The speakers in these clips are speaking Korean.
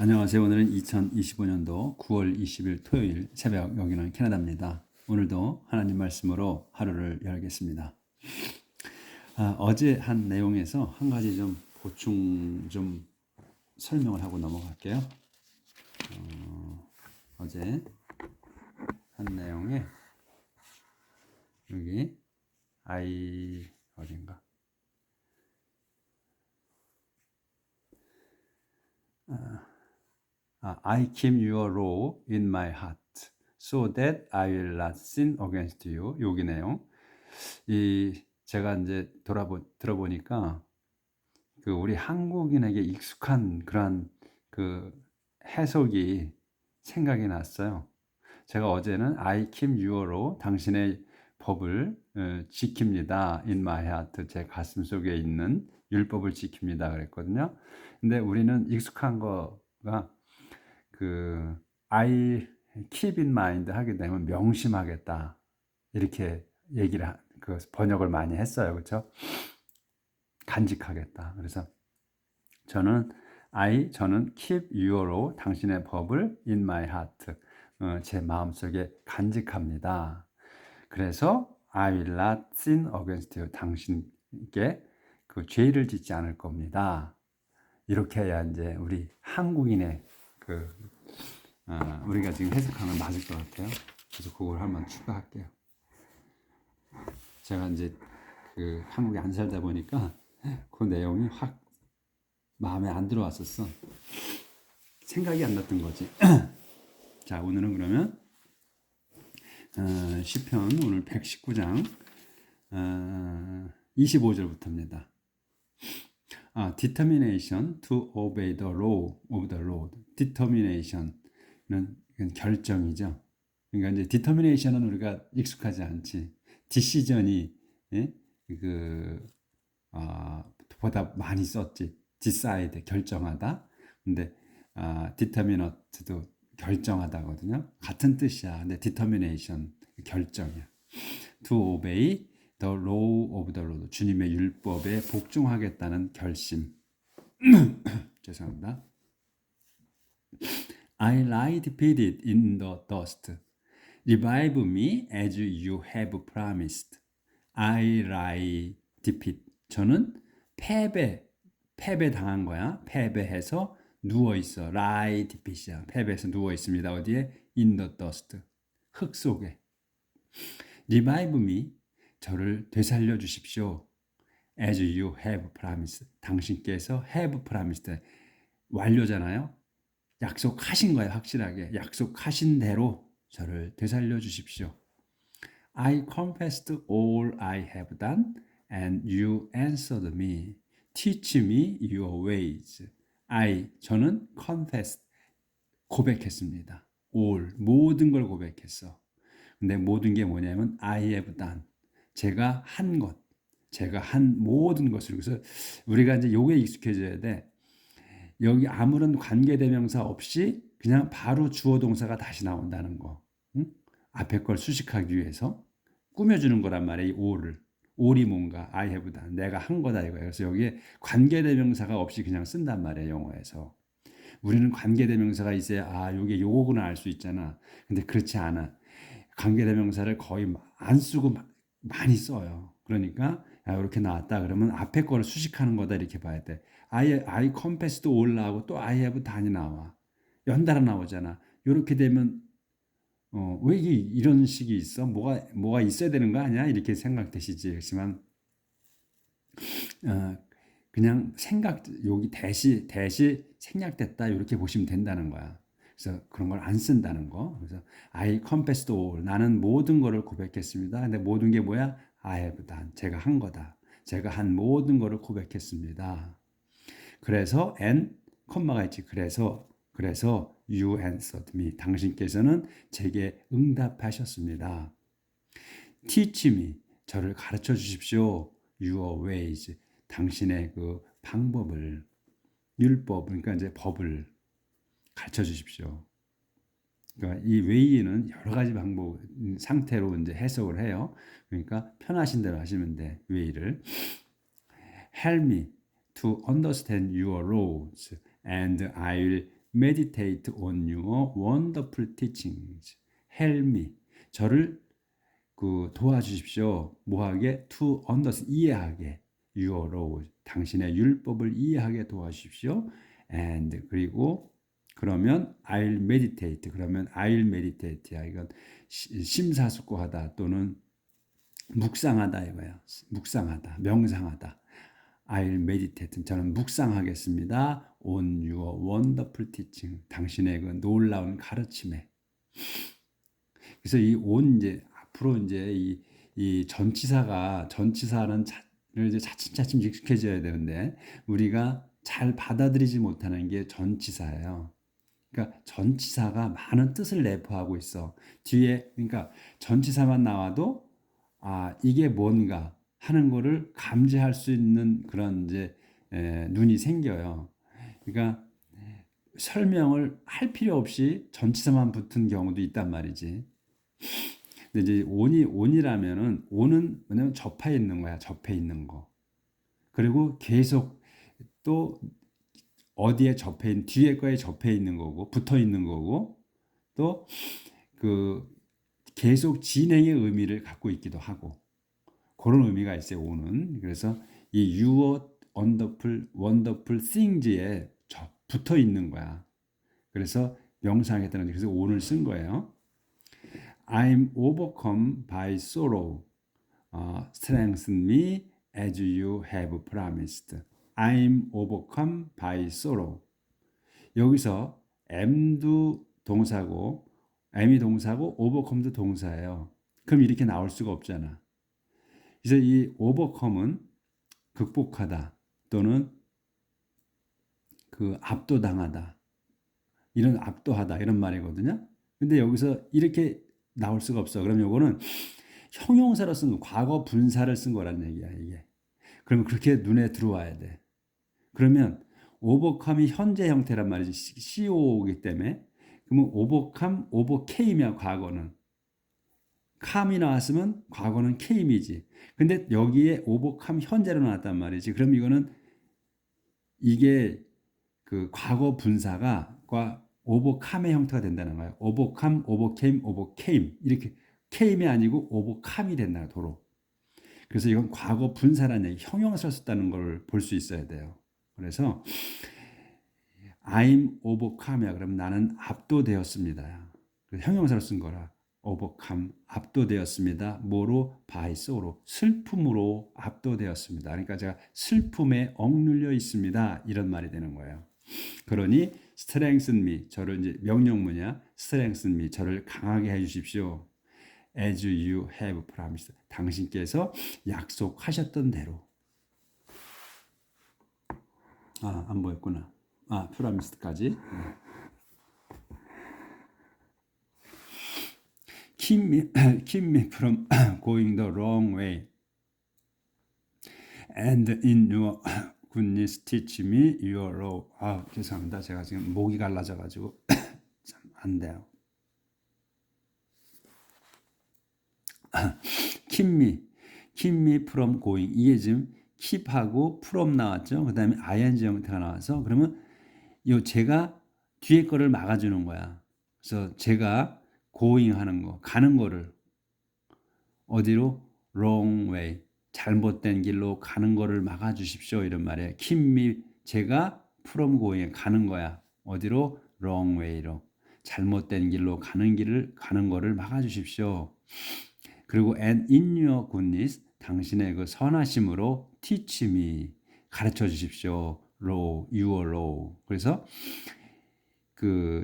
안녕하세요. 오늘은 2025년도 9월 20일 토요일 새벽, 여기는 캐나다입니다. 오늘도 하나님 말씀으로 하루를 열겠습니다. 어제 한 내용에서 한 가지 좀 보충 좀 설명을 하고 넘어갈게요. 어제 한 내용에 여기 어딘가 I keep your law in my heart so that I will not sin against you. 여기 내용. 제가 이제 들어보니까 그 우리 한국인에게 익숙한 그런 그 해석이 생각이 났어요. 제가 어제는 I keep your law, 당신의 법을 지킵니다. In my heart, 제 가슴 속에 있는 율법을 지킵니다. 그랬거든요. 근데 우리는 익숙한 거가 그 I keep in mind 하게 되면 명심하겠다 이렇게 그 번역을 많이 했어요. 그렇죠? 간직하겠다. 그래서 저는 keep your로 당신의 법을 in my heart, 제 마음속에 간직합니다. 그래서 I will not sin against you, 당신께 그 죄를 짓지 않을 겁니다. 이렇게 해야 이제 우리 한국인의 우리가 지금 해석하면 맞을 것 같아요. 그래서 그걸 한번 추가할게요. 제가 이제 그 한국에 안 살다 보니까 그 내용이 확 마음에 안 들어왔었어. 생각이 안 났던 거지. 자, 오늘은 그러면 시편 오늘 119장 25절부터입니다. determination to obey the law of the Lord. determination은 결정이죠. 그러니까 이제 determination은 우리가 익숙하지 않지. decision이 보다 많이 썼지. decide 결정하다. 근데 determinate도 결정하다거든요. 같은 뜻이야. 근데 determination 결정이야. to obey the law of the Lord. 주님의 율법에 복종하겠다는 결심. 죄송합니다. I lie defeated in the dust. Revive me as you have promised. I lie defeat. 저는 패배 당한 거야. 패배해서 누워 있어. lie defeat이야. 패배해서 누워 있습니다. 어디에? In the dust. 흙 속에. Revive me. 저를 되살려 주십시오. As you have promised. 당신께서 have promised. 완료잖아요. 약속하신 거예요. 확실하게. 약속하신 대로 저를 되살려 주십시오. I confessed all I have done and you answered me. Teach me your ways. 저는 confessed, 고백했습니다. all, 모든 걸 고백했어. 근데 모든 게 뭐냐면 I have done. 제가 한 것. 제가 한 모든 것을. 그래서 우리가 이제 요게 익숙해져야 돼. 여기 아무런 관계대명사 없이 그냥 바로 주어 동사가 다시 나온다는 거. 응? 앞에 걸 수식하기 위해서 꾸며주는 거란 말이에요. all이 뭔가 I have done. 내가 한 거다 이거예요. 그래서 여기에 관계대명사가 없이 그냥 쓴단 말이에요. 영어에서. 우리는 관계대명사가 있어야 요게 요거구나 알 수 있잖아. 근데 그렇지 않아. 관계대명사를 거의 안 쓰고 많이 써요. 그러니까 이렇게 나왔다 그러면 앞에 거를 수식하는 거다 이렇게 봐야 돼. I confessed all 나오고 또 I have done이 나와. 연달아 나오잖아. 이렇게 되면 왜 이런 식이 있어? 뭐가 있어야 되는 거 아니야? 이렇게 생각되시지. 그렇지만 그냥 여기 대시 생략됐다 이렇게 보시면 된다는 거야. 그래서 그런 걸 안 쓴다는 거. 그래서 I confessed all. 나는 모든 거를 고백했습니다. 근데 모든 게 뭐야? I have done. 제가 한 거다. 제가 한 모든 거를 고백했습니다. 그래서 and 콤마가 있지. 그래서 you answered me. 당신께서는 제게 응답하셨습니다. teach me. 저를 가르쳐 주십시오. your ways. 당신의 그 방법을, 율법, 그러니까 이제 법을 가르쳐 주십시오. 그러니까 이 way는 여러 가지 방법, 상태로 이제 해석을 해요. 그러니까 편하신 대로 하시면 돼. way를. Help me to understand your laws and I will meditate on your wonderful teachings. help me. 저를 도와주십시오. 뭐하게? to understand. 이해하게. your law. 당신의 율법을 이해하게 도와주십시오. and 그리고 그러면 I'll meditate. 그러면 I'll meditate야. 이건 심사숙고하다 또는 묵상하다 이거야. 묵상하다, 명상하다. I'll meditate. 저는 묵상하겠습니다. on your wonderful teaching. 당신의 그 놀라운 가르침에. 그래서 이 on 이제 앞으로 이제 이 전치사는 이제 차츰차츰 익숙해져야 되는데 우리가 잘 받아들이지 못하는 게 전치사예요. 그러니까 전치사가 많은 뜻을 내포하고 있어. 뒤에 그러니까 전치사만 나와도 이게 뭔가 하는 거를 감지할 수 있는 그런 이제 눈이 생겨요. 그러니까 설명을 할 필요 없이 전치사만 붙은 경우도 있단 말이지. 근데 이제 온이라면은 온은 뭐냐면 접해 있는 거야. 접해 있는 거. 그리고 계속 또 어디에 접해 있는 뒤에 거에 접해 있는 거고 붙어 있는 거고 또 그 계속 진행의 의미를 갖고 있기도 하고 그런 의미가 있어요. 온은. 그래서 이 your wonderful things에 붙어 있는 거야. 그래서 명상했다는 그래서 온을 쓴 거예요. I'm overcome by sorrow. Strengthen me as you have promised. I'm overcome by sorrow. 여기서 am도 동사고 am이 동사고 overcome도 동사예요. 그럼 이렇게 나올 수가 없잖아. 그래서 이 overcome은 극복하다 또는 그 압도당하다 이런 압도하다 이런 말이거든요. 근데 여기서 이렇게 나올 수가 없어. 그럼 요거는 형용사로 쓴 거, 과거 분사를 쓴 거란 얘기야 이게. 그러면 그렇게 눈에 들어와야 돼. 그러면 overcome이 현재 형태란 말이지 CO이기 때문에 그러면 overcame이야 과거는. come이 나왔으면 과거는 came이지. 근데 여기에 overcome 현재로 나왔단 말이지. 그럼 이거는 이게 그 과거 분사가 overcome의 형태가 된다는 거예요. overcome, overcame 이렇게 came이 아니고 overcome이 된다 도로. 그래서 이건 과거 분사라는 얘기, 형용사를 썼다는 걸 볼 수 있어야 돼요. 그래서 I'm overcome이야. 그러면 나는 압도되었습니다. 형용사로 쓴 거라. overcome, 압도되었습니다. 뭐로? by sorrow, 슬픔으로 압도되었습니다. 그러니까 제가 슬픔에 억눌려 있습니다. 이런 말이 되는 거예요. 그러니 strengthen me, 저를 이제 명령문이야. strengthen me, 저를 강하게 해주십시오. as you have promised, 당신께서 약속하셨던 대로. 안 보였구나. promised까지. keep me from going the wrong way. And in your goodness teach me your law. 죄송합니다. 제가 지금 목이 갈라져가지고 참 안 돼요. keep me from going. 이게 지금 keep하고 from 나왔죠. 그 다음에 ing 형태가 나와서 그러면 제가 뒤에 거를 막아주는 거야. 그래서 제가 going 하는 거, 가는 거를 어디로? wrong way, 잘못된 길로 가는 거를 막아주십시오. 이런 말이에요. keep me, 제가 from going에 가는 거야. 어디로? wrong way로. 잘못된 길로 가는 거를 막아주십시오. 그리고 and in your goodness, 당신의 그 선하심으로 teach me, 가르쳐 주십시오. law, your law. 그래서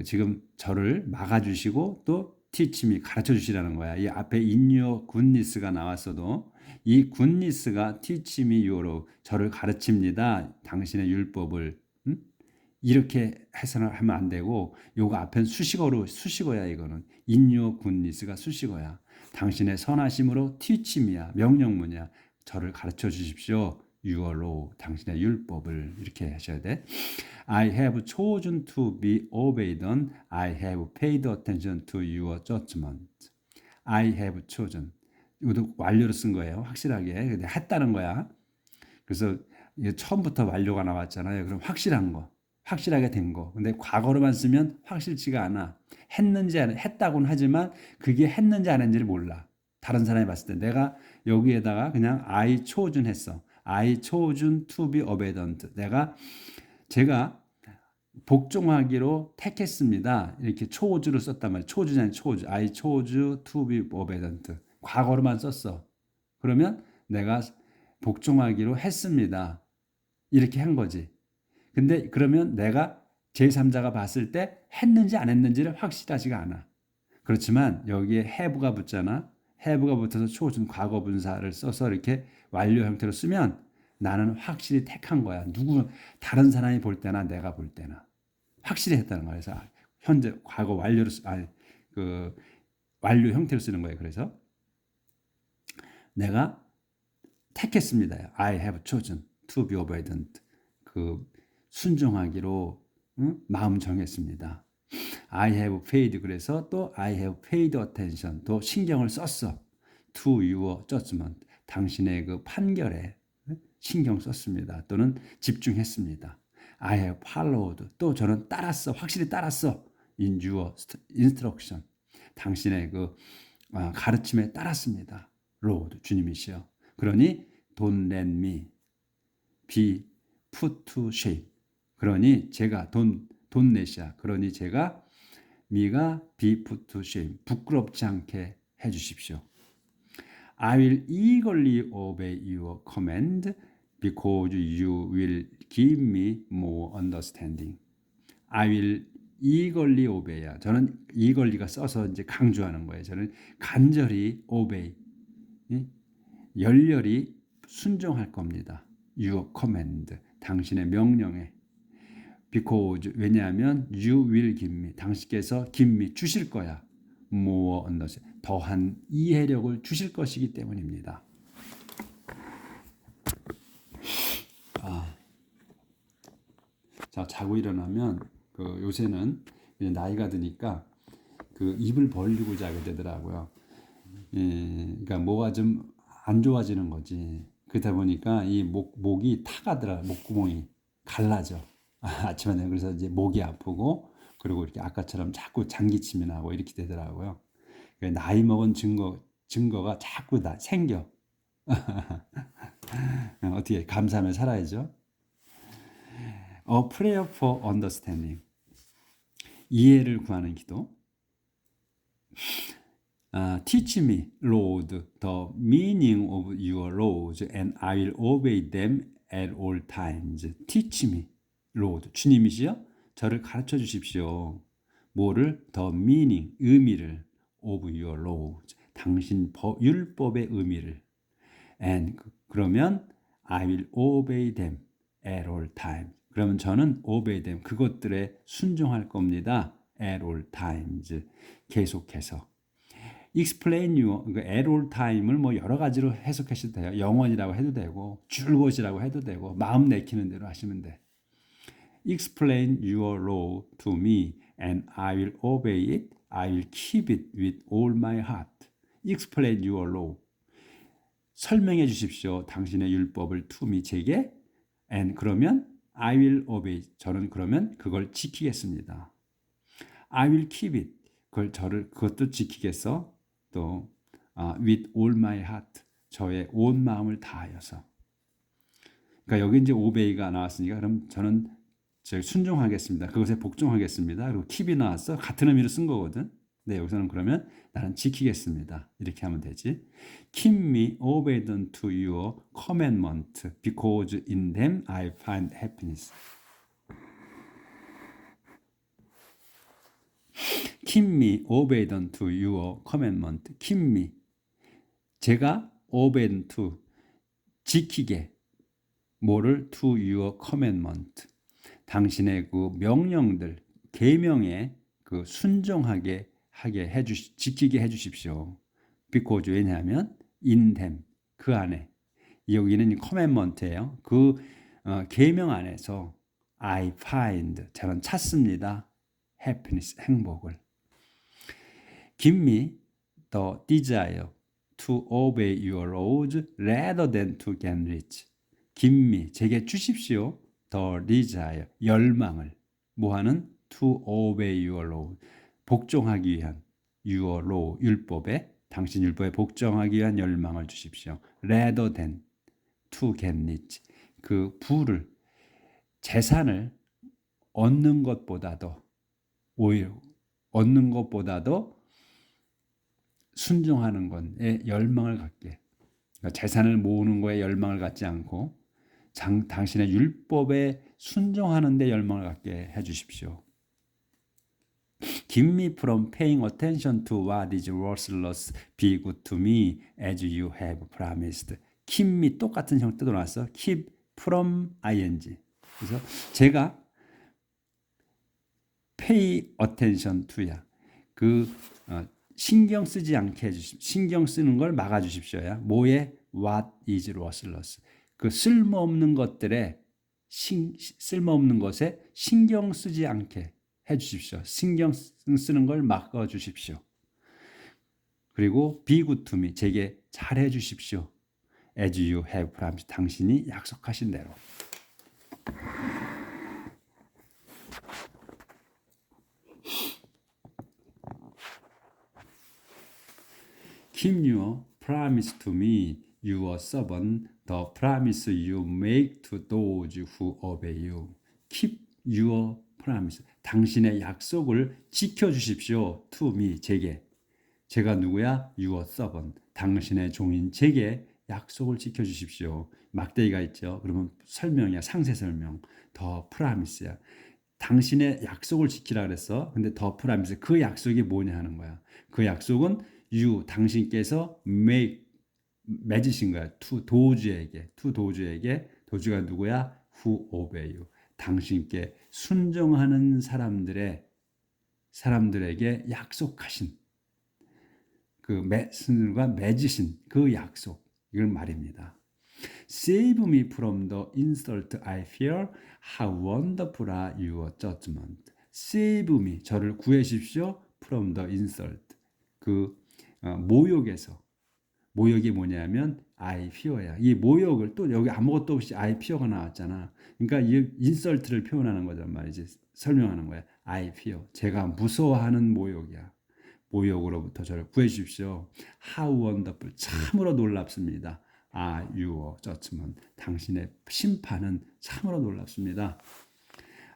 지금 저를 막아주시고 또 teach me, 가르쳐 주시라는 거야. 이 앞에 in your goodness가 나왔어도 이 goodness가 teach me your law, 저를 가르칩니다. 당신의 율법을. 이렇게 해석을 하면 안 되고 요거 앞엔 수식어야. 이거는 in your goodness가 수식어야. 당신의 선하심으로 teach me야, 명령문이야. 저를 가르쳐 주십시오. your law, 당신의 율법을. 이렇게 하셔야 돼. I have chosen to be obeyed. I have paid attention to your judgment. I have chosen. 이것도 완료로 쓴 거예요. 확실하게. 했다는 거야. 그래서 처음부터 완료가 나왔잖아요. 그럼 확실한 거. 확실하게 된 거. 근데 과거로만 쓰면 확실치가 않아. 했는지 안 했다고는 하지만 그게 했는지 안 했는지를 몰라. 다른 사람이 봤을 때 내가 여기에다가 그냥 I chosen 했어. I chosen to be obedient. 제가 복종하기로 택했습니다. 이렇게 chose를 썼단 말이야. chose는 아니라 chose. I chose to be obedient. 과거로만 썼어. 그러면 내가 복종하기로 했습니다. 이렇게 한 거지. 근데 그러면 내가 제3자가 봤을 때 했는지 안 했는지를 확실하지가 않아. 그렇지만 여기에 have가 붙잖아. have가 붙어서 초준 과거 분사를 써서 이렇게 완료 형태로 쓰면 나는 확실히 택한 거야. 다른 사람이 볼 때나 내가 볼 때나 확실히 했다는 거야. 그래서 현재 과거 완료로 그 완료 형태로 쓰는 거예요. 그래서 내가 택했습니다. I have chosen to be obedient. 그 순종하기로 마음 정했습니다. I have paid 그래서 또 I have paid attention 또 신경을 썼어. To your judgment 당신의 그 판결에 신경 썼습니다. 또는 집중했습니다. I have followed 또 저는 따랐어. 확실히 따랐어. In your instruction 당신의 그 가르침에 따랐습니다. Lord 주님이시여. 그러니 don't let me be put to shame. 그러니 제가 don't let이야. 그러니 제가 미가 be put to shame. 부끄럽지 않게 해 주십시오. I will eagerly obey your command because you will give me more understanding. I will eagerly obey야. 저는 eagerly가 써서 이제 강조하는 거예요. 저는 간절히 obey, 열렬히 순종할 겁니다. Your command, 당신의 명령에. Because 왜냐하면 you will give me, 당신께서 give me 주실 거야. More understanding, 더한 이해력을 주실 것이기 때문입니다. 자, 자고 일어나면 요새는 이제 나이가 드니까 입을 벌리고 자게 되더라고요. 그러니까 뭐가 좀 안 좋아지는 거지. 그러다 보니까 이 목이 타가더라. 목구멍이 갈라져. 아침에 그래서 이제 목이 아프고 그리고 이렇게 아까처럼 자꾸 장기침이 나고 이렇게 되더라고요. 나이 먹은 증거가 자꾸 생겨. 어떻게 감사하며 살아야죠. A prayer for understanding. 이해를 구하는 기도. Teach me, Lord, the meaning of your laws, and I will obey them at all times. Teach me, Lord. 주님이시여, 저를 가르쳐 주십시오. 뭐를? The meaning, 의미를 of your laws. 당신 율법의 의미를. And 그러면 I will obey them at all times. 그러면 저는 obey them, 그것들에 순종할 겁니다. at all times. 계속해서. explain your, at all time을 뭐 여러 가지로 해석하셔도 돼요. 영원이라고 해도 되고, 줄것이라고 해도 되고, 마음 내키는 대로 하시면 돼. explain your law to me and I will obey it. I will keep it with all my heart. explain your law. 설명해 주십시오. 당신의 율법을 to me, 제게. and 그러면 I will obey. 저는 그러면 그걸 지키겠습니다. I will keep it. 그것도 지키겠어. 또 with all my heart. 저의 온 마음을 다하여서. 그러니까 여기 이제 obey가 나왔으니까 그럼 저는 순종하겠습니다. 그것에 복종하겠습니다. 그리고 keep이 나왔어. 같은 의미로 쓴 거거든. 네, 여기서는 그러면 나는 지키겠습니다. 이렇게 하면 되지. Keep me obedient to your commandment because in them I find happiness. Keep me obedient to your commandment. Keep me. 제가 obedient to 지키게. 뭐를? to your commandment. 당신의 그 명령들, 계명에 순종하게 지키게 해주십시오. because 왜냐하면 in them 그 안에 여기는 commandment예요. 계명 안에서 I find 저는 찾습니다. happiness 행복을. Give me the desire to obey your laws rather than to get rich. Give me 제게 주십시오. the desire, 열망을 뭐하는 to obey your law, 복종하기 위한 your law, 율법에 당신 율법에 복종하기 위한 열망을 주십시오. rather than to get rich, 그 부를 재산을 얻는 것보다도 오히려 얻는 것보다도 순종하는 것에 열망을 갖게, 그러니까 재산을 모으는 거에 열망을 갖지 않고 당신의 율법에 순종하는 데 열망을 갖게 해 주십시오. Keep me from paying attention to what is worthless. Be good to me as you have promised. Keep me 똑같은 형태도 나왔어. Keep from ing. 그래서 제가 pay attention to야. 그 신경 쓰지 않게 해주십시오. 신경 쓰는 걸 막아 주십시오야. 뭐에 what is worthless. 그 쓸모없는 것들에 쓸모없는 것에 신경 쓰지 않게 해 주십시오. 신경 쓰는 걸 막아 주십시오. 그리고 be good to me, 제게 잘해 주십시오. as you have promised, 당신이 약속하신 대로. Keep your promise to me, your servant, the promise you make to those who obey you. Keep your promise. 당신의 약속을 지켜주십시오. To me, 제게. 제가 누구야? Your servant. 당신의 종인 제게 약속을 지켜주십시오. 막대기가 있죠. 그러면 설명이야. 상세 설명. 더 프라미스야. 당신의 약속을 지키라 그랬어. 근데 더 프라미스. 그 약속이 뭐냐 하는 거야. 그 약속은 you, 당신께서 맺으신 거야. 도주에게. 도주가 누구야? who obey you. 당신께 순종하는 사람들에게 약속하신 그 스님과 맺으신 그 약속, 이걸 말입니다. Save me from the insult I fear. How wonderful are your judgment. Save me, 저를 구해주십시오. From the insult, 그 모욕에서. 모욕이 뭐냐면 I fear야. 이 모욕을 또 여기 아무것도 없이 I fear가 나왔잖아. 그러니까 이 인설트를 표현하는 거란 말이지. 설명하는 거야. I fear. 제가 무서워하는 모욕이야. 모욕으로부터 저를 구해 주십시오. How wonderful. 참으로 놀랍습니다. Are your judgment. 당신의 심판은 참으로 놀랍습니다.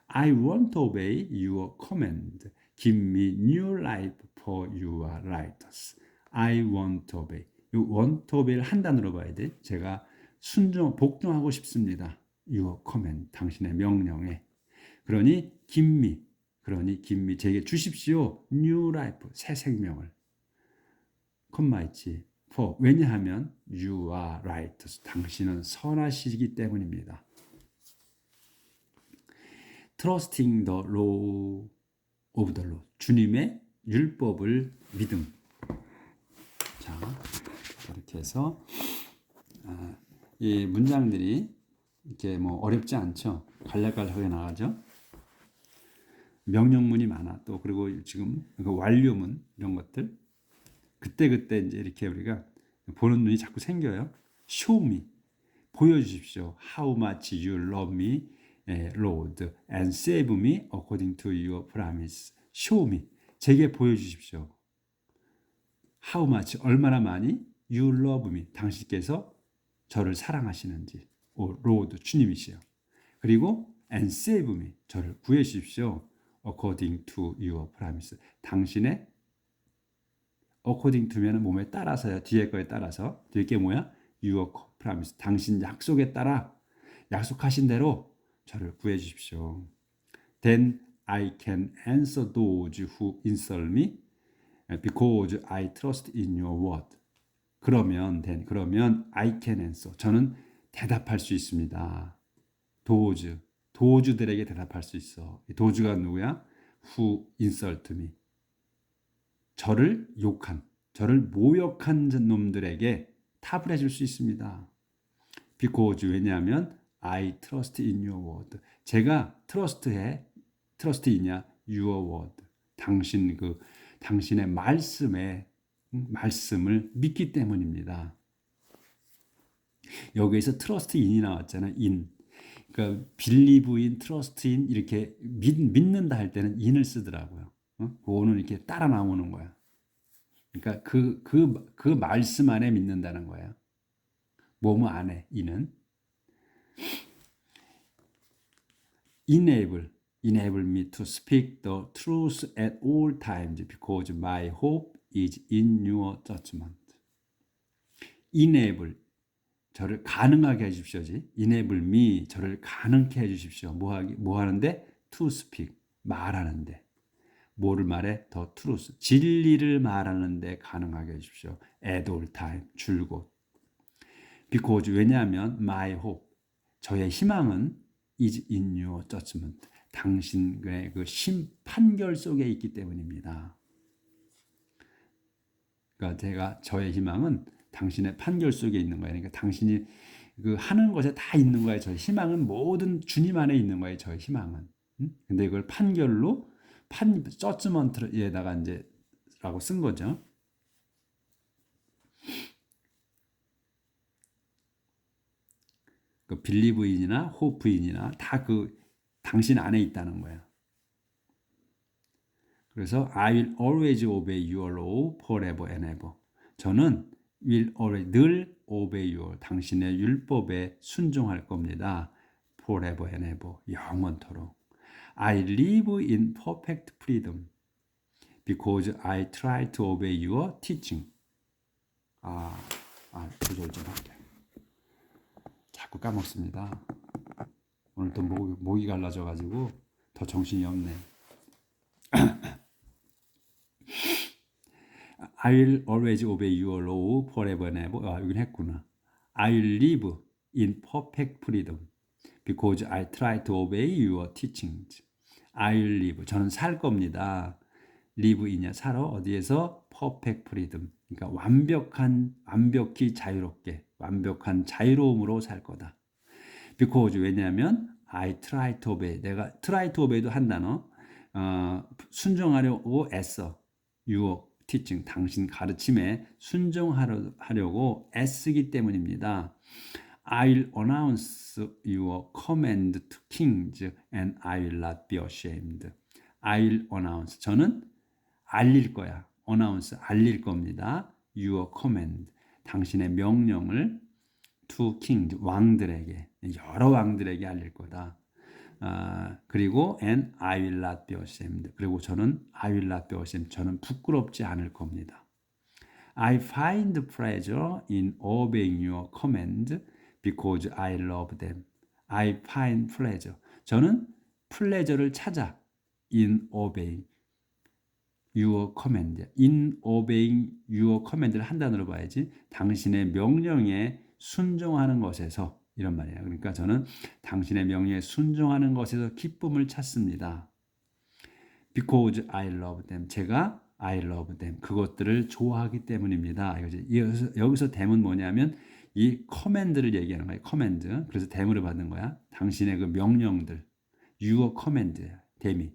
I want to obey your command. Give me new life for your righteous. I want to obey. 이 want to obey를 한 단어로 봐야 돼. 제가 복종하고 싶습니다. Your command. 당신의 명령에. 그러니 give me, 제게 주십시오. New life, 새 생명을. 콤마 있지. For, 왜냐하면 you are right. 당신은 선하시기 때문입니다. Trusting the law of the Lord. 주님의 율법을 믿음. 자, 이렇게 해서 이 문장들이 이렇게 뭐 어렵지 않죠. 간략간략하게 나가죠. 명령문이 많아. 또 그리고 지금 그 완료문 이런 것들 그때 이제 이렇게 우리가 보는 눈이 자꾸 생겨요. Show me, 보여주십시오. How much you love me, Lord, and save me according to your promise. Show me, 제게 보여주십시오. How much, 얼마나 많이 you love me, 당신께서 저를 사랑하시는지. Lord, 주님이시여. 그리고 and save me, 저를 구해 주십시오. according to your promise. 당신의 according to면은 몸에 따라서요. 뒤에 거에 따라서. 뒤에 게 뭐야? your promise. 당신 약속에 따라 약속하신 대로 저를 구해 주십시오. Then I can answer those who insult me because I trust in your word. 그러면 I can answer. 저는 대답할 수 있습니다. 도주들에게 대답할 수 있어. 도주가 누구야? Who insult me. 저를 모욕한 놈들에게 답을 해줄 수 있습니다. Because, 왜냐하면 I trust in your word. 제가 trust이냐? Your word. 당신의 말씀을 믿기 때문입니다. 여기에서 trust in이 나왔잖아. in. 그러니까 believe in, trust in 이렇게 믿는다 할 때는 in을 쓰더라고요. 그거는 이렇게 따라 나오는 거야. 그러니까 그 말씀 안에 믿는다는 거예요. 뭐뭐 안에 in은 enable me to speak the truth at all times because my hope is in your judgment. enable 저를 가능하게 해 주십시오지. enable me 저를 가능케 해 주십시오. 뭐 하는데? to speak 말하는데. 뭐를 말해? the truth 진리를 말하는데 가능하게 해 주십시오. at all time 줄곧. because 왜냐하면 my hope 저의 희망은 is in your judgment 당신의 그 판결 속에 있기 때문입니다. 그러니까 저의 희망은 당신의 판결 속에 있는 거예요. 그러니까 당신이 그 하는 것에 다 있는 거예요. 저의 희망은 모든 주님 안에 있는 거예요. 저의 희망은. 근데 이걸 판결로 저지먼트에다가 이제 라고 쓴 거죠. 그 빌리브인이나 호프인이나 다 그 당신 안에 있다는 거예요. 그래서 I will always obey your law forever and ever. 저는 will always 늘 obey your 당신의 율법에 순종할 겁니다. forever and ever 영원토록. I live in perfect freedom because I try to obey your teaching. 조절 좀 할게요. 자꾸 까먹습니다. 오늘 또 목이 갈라져가지고 더 정신이 없네. I will always obey your law forever and ever. 이건 했구나. I will live in perfect freedom because I try to obey your teachings. I will live. 저는 살 겁니다. live in이야 살아. 어디에서? perfect freedom. 그러니까 완벽히 자유롭게, 완벽한 자유로움으로 살 거다. because 왜냐하면 I try to obey. 내가 try to obey도 한 단어. 순종하려고 애써. your teaching. 당신 가르침에 순종하려고 애쓰기 때문입니다. I will announce your command to kings and I will not be ashamed. I will announce. 저는 알릴 거야. announce. 알릴 겁니다. your command. 당신의 명령을 to kings. 왕들에게. 여러 왕들에게 알릴 거다. 그리고 and I will not be ashamed. 그리고 저는 I will not be ashamed. 저는 부끄럽지 않을 겁니다. I find pleasure in obeying your command because I love them. I find pleasure. 저는 pleasure를 찾아 in obeying your command. in obeying your command를 한 단어로 봐야지. 당신의 명령에 순종하는 것에서 이런 말이에요. 그러니까 저는 당신의 명령에 순종하는 것에서 기쁨을 찾습니다. Because I love them. 제가 I love them. 그것들을 좋아하기 때문입니다. 여기서 them은 뭐냐면 이 커맨드를 얘기하는 거예요. 커맨드. 그래서 them으로 받는 거야. 당신의 그 명령들. Your command. them이.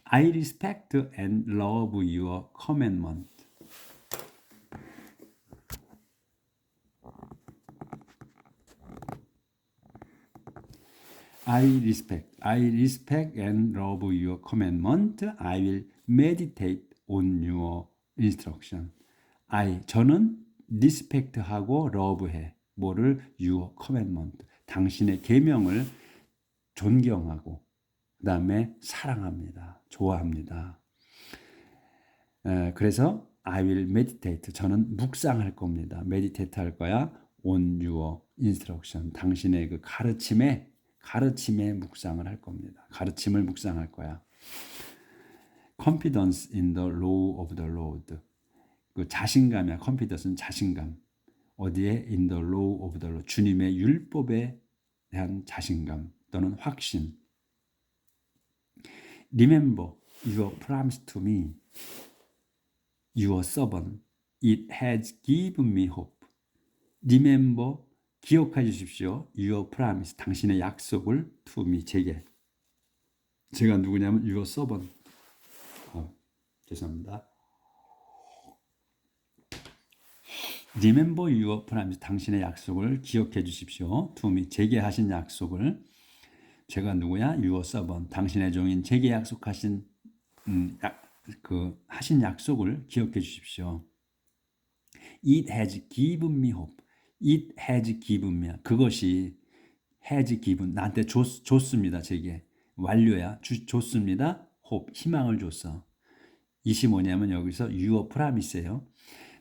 I respect and love your commandment. I respect and love your commandment. I will meditate on your instruction. 저는 respect하고 love해. 뭐를? your commandment. 당신의 계명을 존경하고 그 다음에 사랑합니다. 좋아합니다. 그래서 I will meditate. 저는 묵상할 겁니다. meditate 할 거야. on your instruction. 당신의 그 가르침에 묵상을 할 겁니다. 가르침을 묵상할 거야. Confidence in the law of the Lord. 그 자신감이야. confidence는 자신감. 어디에? In the law of the Lord. 주님의 율법에 대한 자신감 또는 확신. Remember your promise to me, your servant. It has given me hope. Remember 기억해 주십시오. Your promise, 당신의 약속을 to me, 제게. 제가 누구냐면 your servant. 죄송합니다. Remember your promise. 당신의 약속을 기억해 주십시오. To me. 제게 하신 약속을. 제가 누구야? Your servant. 당신의 종인 제게 약속하신 하신 약속을 기억해 주십시오. It has given me hope. It has given me. 그것이 has given 나한테 줬습니다. 제게 완료야. 줬습니다. hope 희망을 줬어. 이시 뭐냐면 여기서 your promise예요.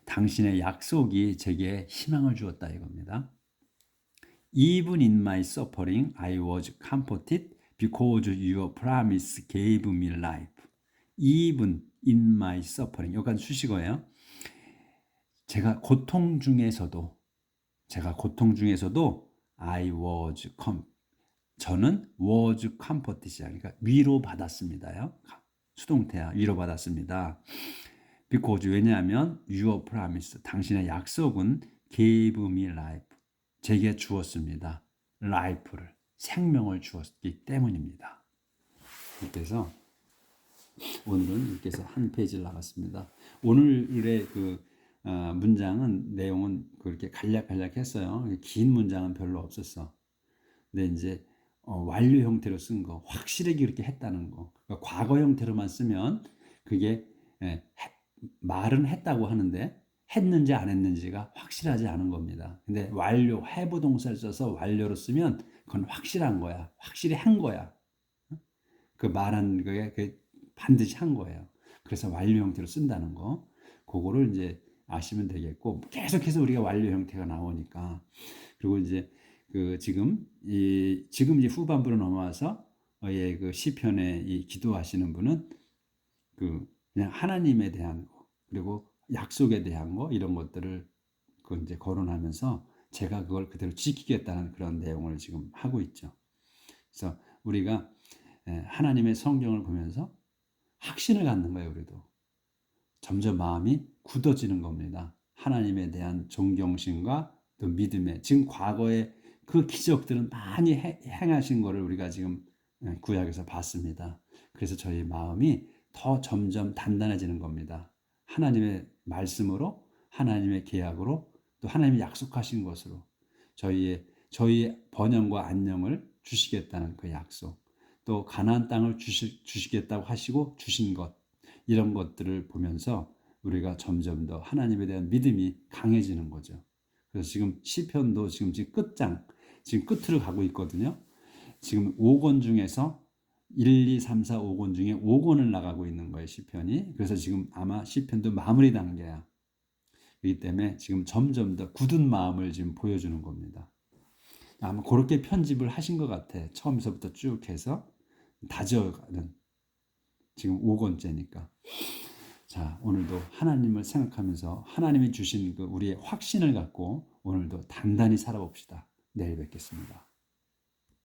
당신의 약속이 제게 희망을 주었다 이겁니다. Even in my suffering, I was comforted because your promise gave me life. Even in my suffering. 여기가 수식어예요. 제가 고통 중에서도 I was 저는 was comforted. 그러니까 위로받았습니다요. 수동태야. 위로받았습니다. Because 왜냐하면 your promise 당신의 약속은 gave me life 제게 주었습니다. life를 생명을 주었기 때문입니다. 그래서 오늘은 이렇게 해서 한 페이지를 나갔습니다. 오늘의 문장은 내용은 그렇게 간략간략했어요. 긴 문장은 별로 없었어. 근데 이제 완료 형태로 쓴 거, 확실하게 그렇게 했다는 거. 그러니까 과거 형태로만 쓰면 그게 말은 했다고 하는데 했는지 안 했는지가 확실하지 않은 겁니다. 근데 완료, have 동사를 써서 완료로 쓰면 그건 확실한 거야. 확실히 한 거야. 그 말한 게 반드시 한 거예요. 그래서 완료 형태로 쓴다는 거. 그거를 이제 아시면 되겠고 계속해서 우리가 완료 형태가 나오니까 그리고 이제 지금 이제 후반부로 넘어와서 시편에 이 기도하시는 분은 그냥 하나님에 대한 거 그리고 약속에 대한 거 이런 것들을 이제 거론하면서 제가 그걸 그대로 지키겠다는 그런 내용을 지금 하고 있죠. 그래서 우리가 하나님의 성경을 보면서 확신을 갖는 거예요. 우리도 점점 마음이 굳어지는 겁니다. 하나님에 대한 존경심과 또 믿음에 지금 과거에 그 기적들은 많이 행하신 거를 우리가 지금 구약에서 봤습니다. 그래서 저희 마음이 더 점점 단단해지는 겁니다. 하나님의 말씀으로 하나님의 계약으로 또 하나님이 약속하신 것으로 저희의 번영과 안녕을 주시겠다는 그 약속 또 가나안 땅을 주시겠다고 하시고 주신 것 이런 것들을 보면서 우리가 점점 더 하나님에 대한 믿음이 강해지는 거죠. 그래서 지금 시편도 지금 끝장 지금 끝으로 가고 있거든요. 지금 5권 중에서 1, 2, 3, 4, 5권 중에 5권을 나가고 있는 거예요. 시편이. 그래서 지금 아마 시편도 마무리 단계야. 그렇기 때문에 지금 점점 더 굳은 마음을 지금 보여주는 겁니다. 아마 그렇게 편집을 하신 것 같아. 처음서부터 쭉 해서 다져가는 지금 5권째니까. 자, 오늘도 하나님을 생각하면서 하나님이 주신 우리의 확신을 갖고 오늘도 단단히 살아봅시다. 내일 뵙겠습니다.